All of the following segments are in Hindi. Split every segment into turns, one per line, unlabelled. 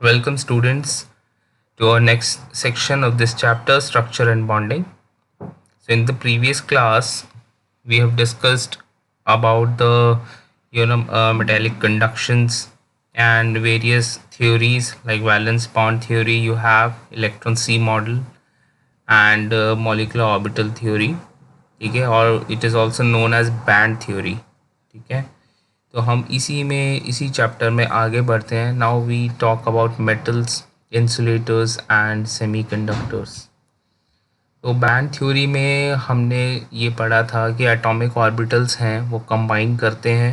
Welcome students to our next section of this chapter, structure and bonding. So in the previous class we have discussed about the metallic conductions and various theories like valence bond theory, you have electron C model and molecular orbital theory. ठीक है, और it is also known as band theory. ठीक है, तो हम इसी चैप्टर में आगे बढ़ते हैं. Now we talk about metals, insulators and semiconductors. तो बैंड थ्योरी में हमने ये पढ़ा था कि एटॉमिक ऑर्बिटल्स हैं वो कंबाइन करते हैं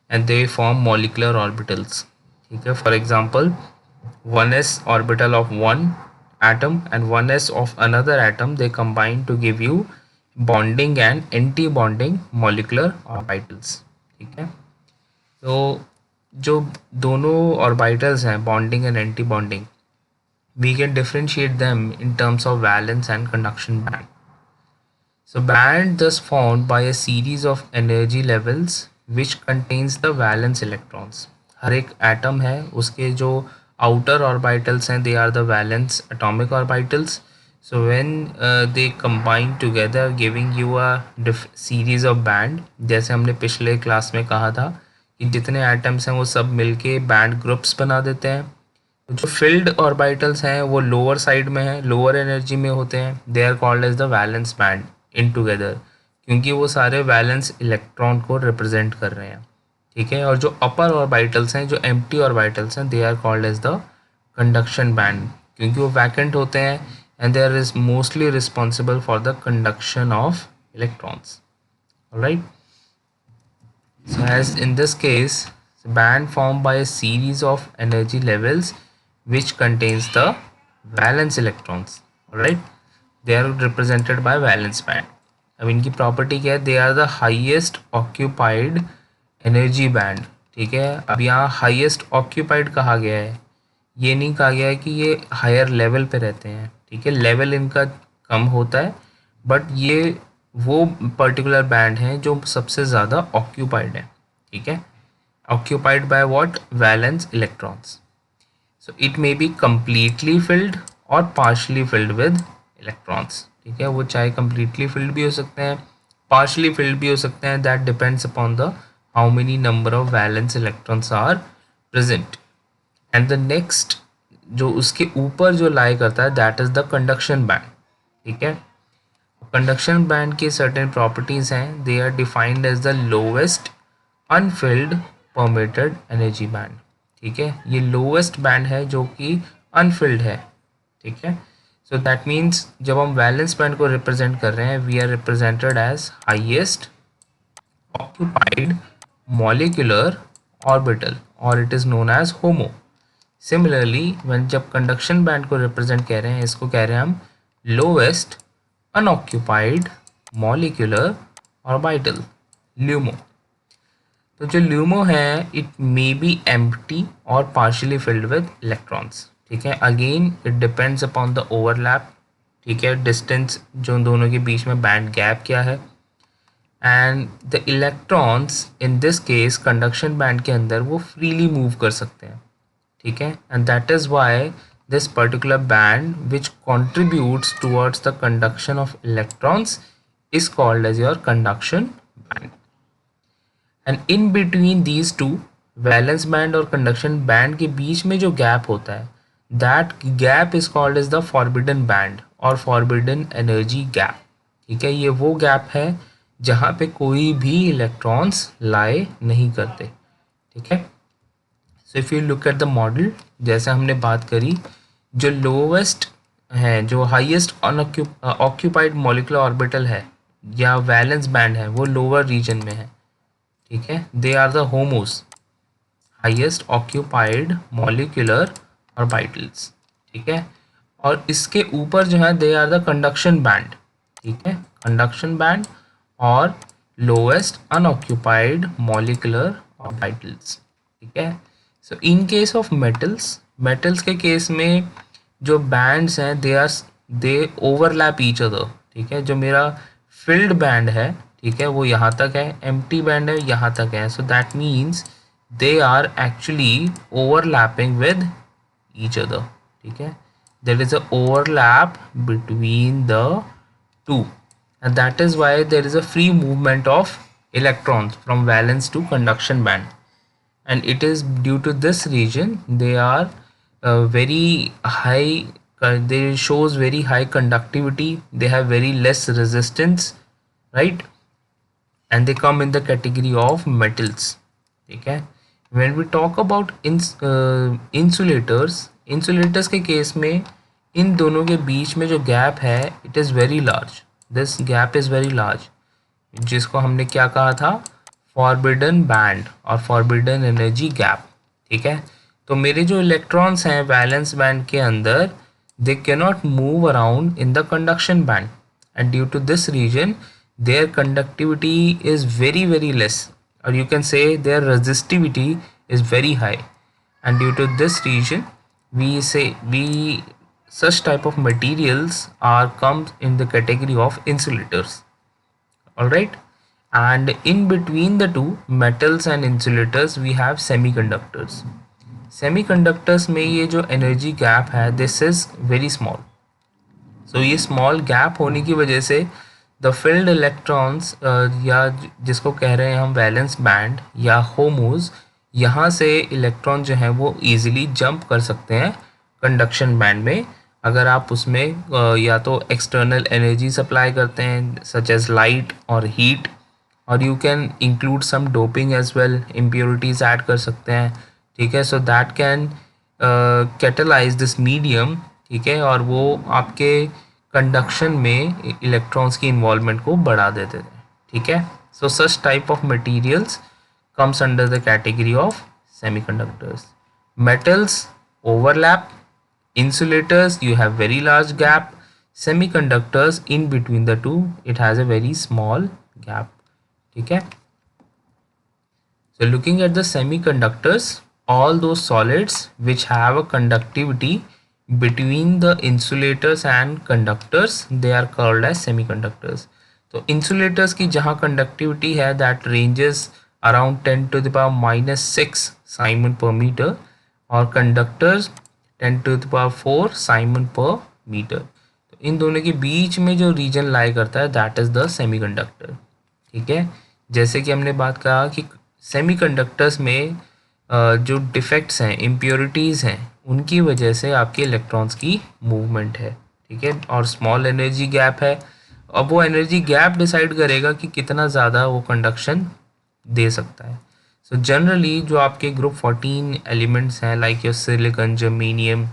and they form molecular orbitals. ठीक है, for example 1s orbital of one atom and 1s of another atom, they combine to give you bonding and anti-bonding molecular orbitals. ठीक है, तो जो दोनों ऑर्बिटल्स हैं bonding and anti bonding, we can differentiate them in terms of valence and conduction band. So band thus formed by a series of energy levels which contains the valence electrons. हर एक एटम है उसके जो outer orbitals हैं, they are the valence atomic orbitals. So when they combine together giving you a series of band, जैसे हमने पिछले क्लास में कहा था कि जितने एटम्स हैं वो सब मिलके बैंड ग्रुप्स बना देते हैं. जो फिल्ड ऑर्बिटल्स हैं वो लोअर साइड में है, लोअर एनर्जी में होते हैं. They are called as the valence band in together, क्योंकि वो सारे वैलेंस इलेक्ट्रॉन को रिप्रेजेंट कर रहे हैं. ठीक है, और जो अपर ऑर्बिटल्स हैं, जो एम्प्टी ऑर्बिटल्स हैं, they are called as the conduction band, क्योंकि वो वैकेंट होते हैं and they are mostly responsible for the conduction of electrons. Alright, so as in this case, band formed by a series of energy levels which contains the valence electrons. Alright, they are represented by valence band. अब इनकी प्रॉपर्टी क्या है? They are the highest occupied energy band. ठीक है, अब यहाँ हाईएस्ट ऑक्यूपाइड कहा गया है, ये नहीं कहा गया है कि ये हायर लेवल पे रहते हैं. ठीक है, लेवल इनका कम होता है, बट ये वो पर्टिकुलर बैंड हैं जो सबसे ज़्यादा ऑक्यूपाइड है. ठीक है, occupied by what? Valence electrons. So it may be completely field और पार्शली फिल्ड विद इलेक्ट्रॉन्स. ठीक है, वो चाहे कम्प्लीटली फिल्ड भी हो सकते हैं, पार्शली फिल्ड भी हो सकते हैं. That depends upon the how many number of valence electrons are present. And the next जो उसके ऊपर जो लाई करता है, that is the conduction band. ठीक है, कंडक्शन बैंड की सर्टेन प्रॉपर्टीज हैं. They are defined as the lowest unfilled permitted energy band. ठीक है, ये लोवेस्ट बैंड है जो कि अनफिल्ड है. ठीक है, सो दैट मीन्स जब हम वैलेंस बैंड को रिप्रेजेंट कर रहे हैं, we are represented as highest occupied molecular orbital और it is known as HOMO. Similarly when जब कंडक्शन बैंड को रिप्रेजेंट कह रहे हैं, इसको कह रहे हैं हम lowest unoccupied molecular orbital, LUMO. तो जो ल्यूमो है, इट मे बी एम्प्टी और पार्शियली फिल्ड विद इलेक्ट्रॉन्स. ठीक है, again it depends upon the overlap. ठीक है, डिस्टेंस जो दोनों के बीच में बैंड गैप क्या है, and the electrons in this case conduction band के अंदर वो फ्रीली मूव कर सकते हैं. ठीक है, and that is why this particular band which contributes towards the conduction of electrons is called as your conduction band. And in between these two, valence band और conduction band के बीच में जो gap होता है, that gap is called as the forbidden band और forbidden energy gap. ठीक है, ये वो gap है जहाँ पे कोई भी electrons lie नहीं करते. ठीक है, so if you look at the model, जैसे हमने बात करी, जो लोवेस्ट है, जो हाईएस्ट ऑक्यूपाइड मॉलिकुलर ऑर्बिटल है या वैलेंस बैंड है, वो लोअर रीजन में है. ठीक है, they are the homos, highest occupied molecular orbitals. ठीक है, और इसके ऊपर जो है, they are the conduction band. ठीक है, कंडक्शन बैंड और लोएस्ट अनऑक्यूपाइड मॉलिकुलर ऑर्बिटल्स. ठीक है, so in case of metals के केस में जो बैंड्स हैं, दे ओवरलैप ईच अदर. ठीक है, जो मेरा फिल्ड बैंड है, ठीक है, वो यहाँ तक है, एम्प्टी बैंड है यहाँ तक है. So that means they are actually overlapping with each other. ठीक है, there is a overlap between the two, and that is why there is a free movement of electrons from valence to conduction band, and it is due to this region they are very high, they shows very high conductivity, they have very less resistance, right? And they come in the category of metals. ठीक है, when we talk about insulators, insulators के केस में इन दोनों के बीच में जो गैप है it is very large, this gap is very large, जिसको हमने क्या कहा था, फॉरबिडन बैंड और फॉरबिडन एनर्जी गैप. ठीक है, तो मेरे जो इलेक्ट्रॉन्स हैं वैलेंस बैंड के अंदर, they cannot move around in the conduction band, and due to this reason their conductivity is very less, or you can say their resistivity is very high, and due to this reason we say such type of materials are comes in the category of insulators. All right, and in between the two metals and insulators we have semiconductors. Semiconductors में ये जो energy gap है this is very small. So ये small gap होने की वजह से द फील्ड इलेक्ट्रॉन्स या जिसको कह रहे हैं हम वैलेंस बैंड या होमोज, यहाँ से इलेक्ट्रॉन जो है वो इजीली जंप कर सकते हैं कंडक्शन बैंड में, अगर आप उसमें या तो एक्सटर्नल एनर्जी सप्लाई करते हैं सच एज लाइट और हीट, और you can include some doping as well, impurities add कर सकते हैं. ठीक है, so that can catalyse this medium. ठीक है, और वो आपके कंडक्शन में इलेक्ट्रॉन्स की इन्वॉल्वमेंट को बढ़ा देते थे. ठीक है, so such type of materials comes under the category of semiconductors. Metals overlap, insulators you have very large gap, semiconductors in between the two it has a very small gap. ठीक है, so looking at the semiconductors, all those solids which have a conductivity between the insulators and conductors they are called as semiconductors. तो insulators की जहाँ conductivity है that ranges around 10 to the power minus 6 Simon per meter, और conductors 10 to the power 4 Simon per meter. तो इन दोनों के बीच में जो रीजन लाई करता है that is the semiconductor. ठीक है, जैसे कि हमने बात कहा कि सेमीकंडक्टर्स में जो डिफेक्ट्स हैं, इम्प्योरिटीज़ हैं, उनकी वजह से आपके इलेक्ट्रॉन्स की मूवमेंट है. ठीक है, और स्मॉल एनर्जी गैप है. अब वो एनर्जी गैप डिसाइड करेगा कि कितना ज़्यादा वो कंडक्शन दे सकता है. सो जनरली जो आपके ग्रुप 14 एलिमेंट्स हैं लाइक योर सिलिकॉन, जर्मेनियम,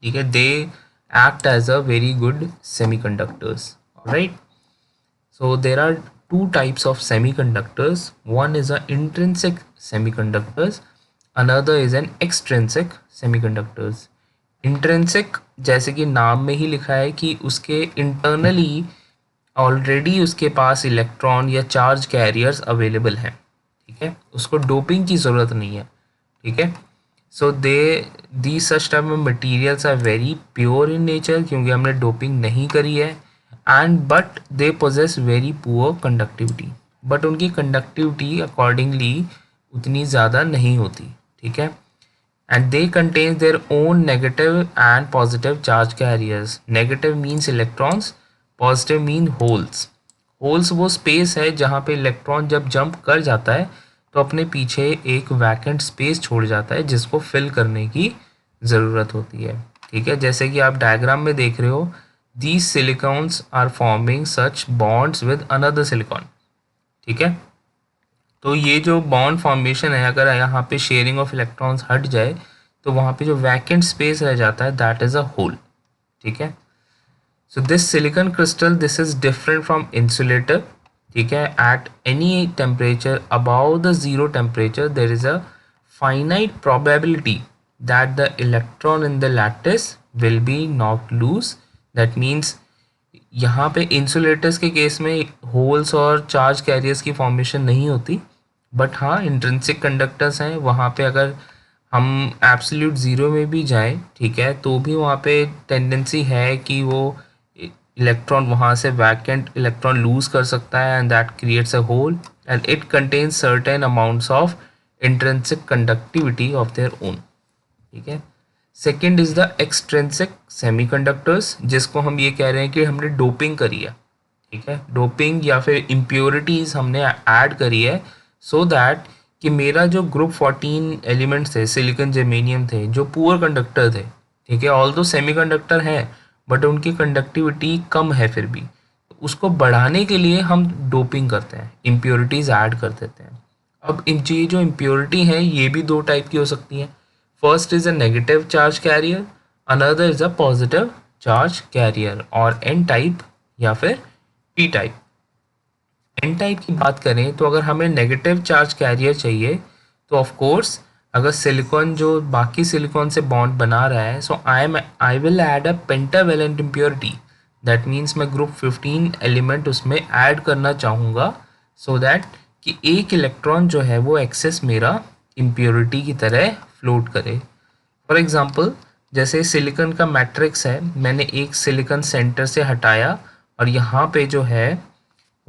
ठीक है, they act as a very good semiconductors. Right, so there are two types of semiconductors. One is an intrinsic semiconductors, another is an extrinsic semiconductors. Intrinsic जैसे कि नाम में ही लिखा है कि उसके इंटरनली ऑलरेडी उसके पास इलेक्ट्रॉन या चार्ज कैरियर्स अवेलेबल हैं. ठीक है, उसको डोपिंग की ज़रूरत नहीं है. ठीक है, so the such type of materials are very pure in nature, क्योंकि हमने डोपिंग नहीं करी है, and but they possess very poor conductivity, but उनकी कंडक्टिविटी अकॉर्डिंगली उतनी ज़्यादा नहीं होती. ठीक है, and they contain their own negative and positive charge carriers. Negative means electrons, positive mean holes. Holes वो स्पेस है जहाँ पे इलेक्ट्रॉन जब जंप कर जाता है तो अपने पीछे एक वैकेंट स्पेस छोड़ जाता है जिसको फिल करने की ज़रूरत होती है. ठीक है, जैसे कि आप डायग्राम में देख रहे हो, these silicons are forming such bonds with another silicon. ठीक है, तो ये जो बॉन्ड फॉर्मेशन है, अगर यहाँ पे शेयरिंग ऑफ इलेक्ट्रॉन्स हट जाए तो वहाँ पे जो वैकेंट स्पेस रह जाता है दैट इज़ अ होल. ठीक है, so this silicon crystal this is different from insulator. ठीक है, at any temperature above the zero temperature there is a finite probability that the electron in the lattice will be not loose. That means यहाँ पे इंसुलेटर्स के केस में होल्स और चार्ज कैरियर्स की फॉर्मेशन नहीं होती, बट हाँ इंट्रिंसिक कंडक्टर्स हैं, वहाँ पे अगर हम एब्सोल्यूट ज़ीरो में भी जाएं, ठीक है, तो भी वहाँ पे टेंडेंसी है कि वो इलेक्ट्रॉन वहाँ से वैकेंट इलेक्ट्रॉन लूज़ कर सकता है, and that creates a hole, and it contains certain amounts of intrinsic conductivity of their own. ठीक है, second is the extrinsic semiconductors, जिसको हम ये कह रहे हैं कि हमने डोपिंग करी है, ठीक है, डोपिंग या फिर इम्प्योरिटीज हमने ऐड करी है, सो दैट कि मेरा जो ग्रुप 14 एलिमेंट्स थे, सिलिकॉन जर्मेनियम थे, जो पुअर कंडक्टर थे, ठीक है, ऑल दो सेमीकंडक्टर हैं बट उनकी कंडक्टिविटी कम है, फिर भी तो उसको बढ़ाने के लिए हम डोपिंग करते हैं, इम्प्योरिटीज ऐड कर देते हैं। अब ये जो इम्प्योरिटी है ये भी दो टाइप की हो सकती है। First is a negative charge carrier, another is a positive charge career, और एन टाइप या फिर पी टाइप। एन टाइप की बात करें तो अगर हमें नेगेटिव चार्ज कैरियर चाहिए तो ऑफ कोर्स अगर सिलिकॉन जो बाकी सिलिकॉन से बॉन्ड बना रहा है, so I will add a pentavalent impurity, that means मैं ग्रुप 15 एलिमेंट उसमें ऐड करना चाहूँगा, सो दैट कि एक इलेक्ट्रॉन जो है वो एक्सेस मेरा इम्प्योरिटी की तरह फ्लोट करे। फॉर एग्जांपल जैसे सिलिकॉन का मैट्रिक्स है, मैंने एक सिलिकॉन सेंटर से हटाया और यहाँ पे जो है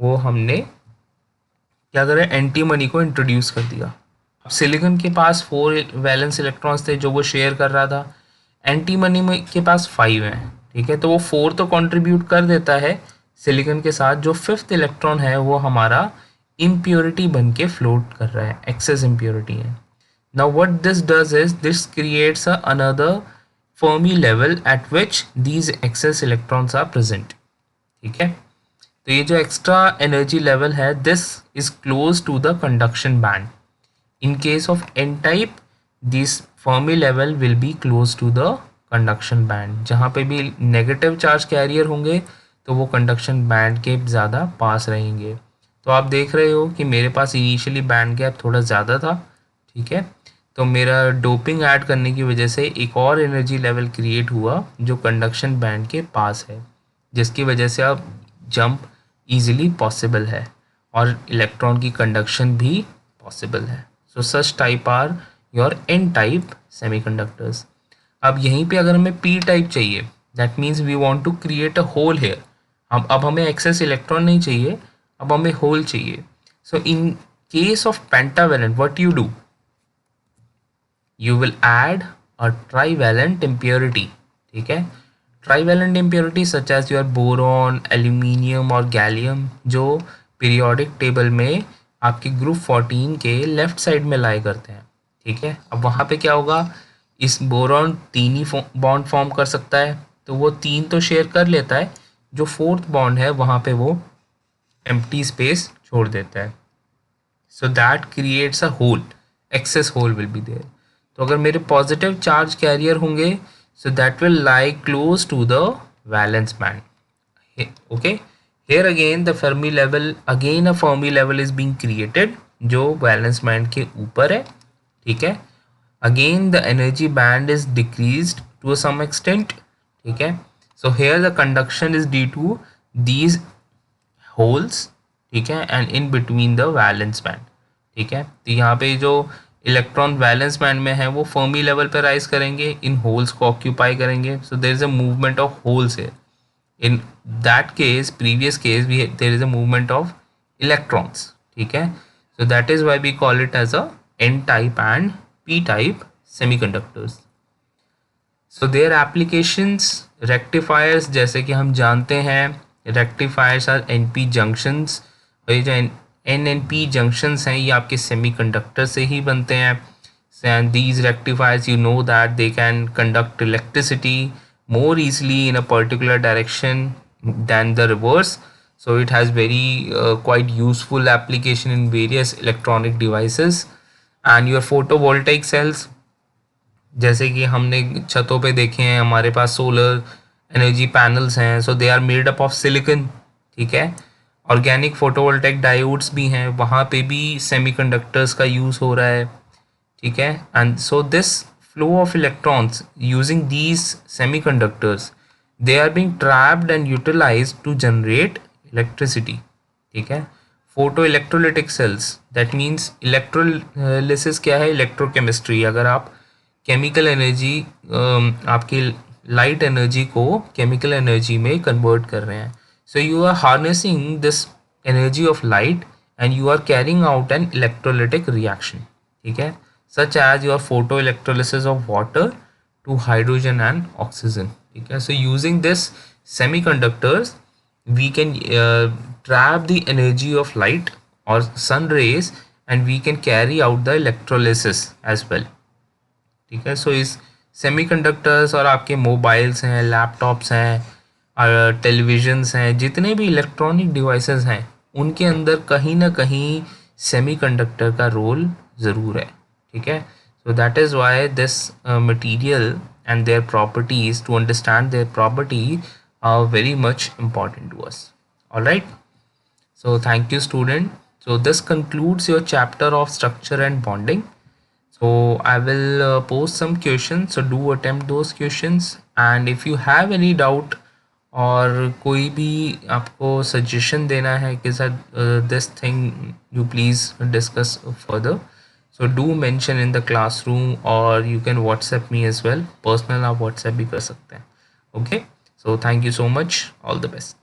वो हमने क्या करें, एंटीमनी को इंट्रोड्यूस कर दिया। अब सिलिकॉन के पास 4 वैलेंस इलेक्ट्रॉन्स थे जो वो शेयर कर रहा था, एंटीमनी में के पास 5 हैं, ठीक है, तो वो 4 तो कंट्रीब्यूट कर देता है सिलिकॉन के साथ, जो 5th इलेक्ट्रॉन है वो हमारा इम्प्योरिटी बन के फ्लोट कर रहा है, एक्सेस इम्प्योरिटी है। Now what this does is this creates another Fermi level at which these excess electrons are present, ठीक है। तो ये जो एक्स्ट्रा एनर्जी लेवल है, this is close to the conduction band. In case of n type this Fermi level will be close to the conduction band. जहाँ पे भी नेगेटिव चार्ज कैरियर होंगे तो वो कंडक्शन बैंड के ज़्यादा पास रहेंगे। तो आप देख रहे हो कि मेरे पास इनिशियली बैंड गैप थोड़ा ज़्यादा था, ठीक है, तो मेरा डोपिंग ऐड करने की वजह से एक और एनर्जी लेवल क्रिएट हुआ जो कंडक्शन बैंड के पास है, जिसकी वजह से अब जंप ईजिली पॉसिबल है और इलेक्ट्रॉन की कंडक्शन भी पॉसिबल है। So such type are your N type semiconductors. अब यहीं पे अगर हमें पी टाइप चाहिए, that means we want to create a hole here. अब हमें एक्सेस इलेक्ट्रॉन नहीं चाहिए, अब हमें होल चाहिए। So in case of pentavalent what you do, you will add a trivalent impurity, ठीक है, trivalent impurity such as your boron, aluminium और गैलियम, जो पीरियोडिक टेबल में आपके ग्रुप 14 के लेफ्ट साइड में लाई करते हैं, ठीक है। अब वहाँ पे क्या होगा, इस बोरॉन 3 ही बॉन्ड फॉर्म कर सकता है, तो वो 3 तो शेयर कर लेता है, जो 4th बॉन्ड है वहाँ पे वो एम्प्टी स्पेस छोड़ देता है, so that creates a hole, excess hole will be there. तो अगर मेरे पॉजिटिव चार्ज कैरियर होंगे, so that will lie close to the valence band, okay. Here again the Fermi level, again a Fermi level is being created जो वैलेंस बैंड के ऊपर है, ठीक है। Again the energy band is decreased to some extent, ठीक है। So here the conduction is due to these holes, ठीक है, and in between the valence band, ठीक है। तो यहाँ पे जो इलेक्ट्रॉन वैलेंस बैंड में है वो फर्मी लेवल पर राइज करेंगे, इन होल्स को ऑक्यूपाई करेंगे, so there is a movement of holes है। In that case, previous case, we there is a movement of electrons, ठीक है। So that is why we call it as a N type and P type semiconductors. So their applications, rectifiers, जैसे कि हम जानते हैं रेक्टिफायर्स आर एनपी जंक्शंस। ये जो एन एन पी जंक्शंस हैं ये आपके सेमीकंडक्टर से ही बनते हैं, and these rectifiers, you know that they can conduct electricity more easily in a particular direction than the reverse, so it has very quite useful application in various electronic devices। and your photovoltaic cells, जैसे कि हमने छतों पे देखे हैं, हमारे पास सोलर एनर्जी पैनल्स हैं, so they are made up of silicon, ठीक है। ऑर्गेनिक फोटोवोल्टेइक डायोड्स भी हैं, वहाँ पे भी सेमीकंडक्टर्स का यूज़ हो रहा है, ठीक है। And so this flow of electrons using these semiconductors, they are being trapped and utilised to generate electricity, ठीक है। Photo electrolytic cells, that means electrolysis क्या है, इलेक्ट्रोकेमिस्ट्री। अगर आप केमिकल एनर्जी, आपकी लाइट एनर्जी को केमिकल एनर्जी में कन्वर्ट कर रहे हैं, so you are harnessing this energy of light and you are carrying out an electrolytic reaction, ठीक है, such as your photo electrolysis of water to hydrogen and oxygen. ठीक है, so using this semiconductors we can trap the energy of light or sun rays and we can carry out the electrolysis as well. ठीक है, सो इस सेमीकंडक्टर्स और आपके मोबाइल्स हैं, लैपटॉप्स हैं और टेलीविजन्स हैं, जितने भी इलेक्ट्रॉनिक डिवाइसेस हैं उनके अंदर कहीं ना कहीं सेमीकंडक्टर का रोल ज़रूर है. ठीक है, so that is why this material and their properties, to understand their property, are very much important to us. All right, so thank you student. So this concludes your chapter of structure and bonding. So I will post some questions, so do attempt those questions, and if you have any doubt और कोई भी आपको सजेशन देना है कि sir this thing you please discuss further, so do mention in the classroom or you can WhatsApp me as well. Personal आप WhatsApp भी कर सकते हैं. Okay, so thank you so much. All the best.